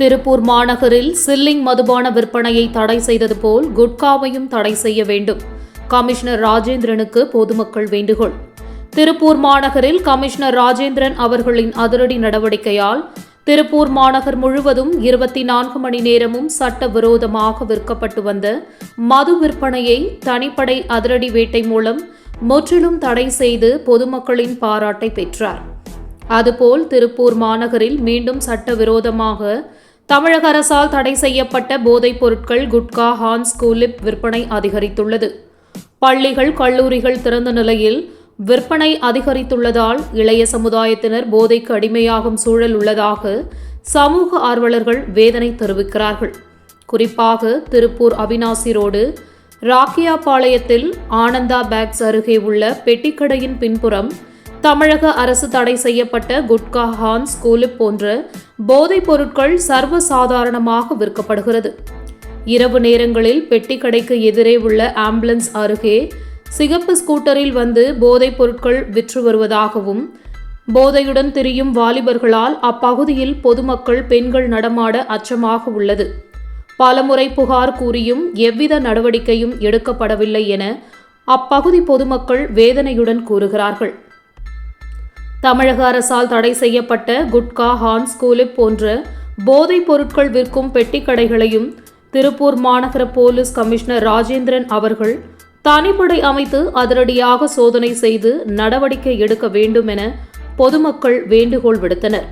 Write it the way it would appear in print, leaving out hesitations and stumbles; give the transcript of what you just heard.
திருப்பூர் மாநகரில் சில்லிங் மதுபான விற்பனையை தடை செய்தது போல் குட்காவையும் தடை செய்ய வேண்டும். கமிஷனர் ராஜேந்திரனுக்கு பொதுமக்கள் வேண்டுகோள். திருப்பூர் மாநகரில் கமிஷனர் ராஜேந்திரன் அவர்களின் அதிரடி நடவடிக்கையால் திருப்பூர் மாநகர் முழுவதும் 24 மணி நேரமும் சட்டவிரோதமாக விற்கப்பட்டு வந்த மது விற்பனையை தனிப்படை அதிரடி வேட்டை மூலம் முற்றிலும் தடை செய்து பொதுமக்களின் பாராட்டை பெற்றார். அதுபோல் திருப்பூர் மாநகரில் மீண்டும் சட்டவிரோதமாக தமிழக அரசால் தடை செய்யப்பட்ட போதைப் பொருட்கள் குட்கா, ஹான்ஸ், கூலிப் விற்பனை அதிகரித்துள்ளது. பள்ளிகள், கல்லூரிகள் திறந்த நிலையில் விற்பனை அதிகரித்துள்ளதால் இளைய சமுதாயத்தினர் போதைக்கு அடிமையாகும் சூழல் உள்ளதாக சமூக ஆர்வலர்கள் வேதனை தெரிவிக்கிறார்கள். குறிப்பாக திருப்பூர் அவினாசி ரோடு ராக்கியாபாளையத்தில் ஆனந்தா பேக்ஸ் அருகே உள்ள பெட்டிக்கடையின் பின்புறம் தமிழக அரசு தடை செய்யப்பட்ட குட்கா, ஹான்ஸ், கூலிப் போன்ற போதைப் பொருட்கள் சர்வசாதாரணமாக விற்கப்படுகிறது. இரவு நேரங்களில் பெட்டிக்கடைக்கு எதிரே உள்ள ஆம்புலன்ஸ் அருகே சிகப்பு ஸ்கூட்டரில் வந்து போதைப் பொருட்கள் விற்று வருவதாகவும், போதையுடன் திரியும் வாலிபர்களால் அப்பகுதியில் பொதுமக்கள், பெண்கள் நடமாட அச்சமாக உள்ளது. பலமுறை புகார் கூறியும் எவ்வித நடவடிக்கையும் எடுக்கப்படவில்லை என அப்பகுதி பொதுமக்கள் வேதனையுடன் கூறுகிறார்கள். தமிழக அரசால் தடை செய்யப்பட்ட குட்கா, ஹான்ஸ், கூலிப் போன்ற போதைப் பொருட்கள் விற்கும் பெட்டிக்கடைகளையும் திருப்பூர் மாநகர போலீஸ் கமிஷனர் ராஜேந்திரன் அவர்கள் தனிப்படை அமைத்து அதிரடியாக சோதனை செய்து நடவடிக்கை எடுக்க வேண்டும் என பொதுமக்கள் வேண்டுகோள் விடுத்தனர்.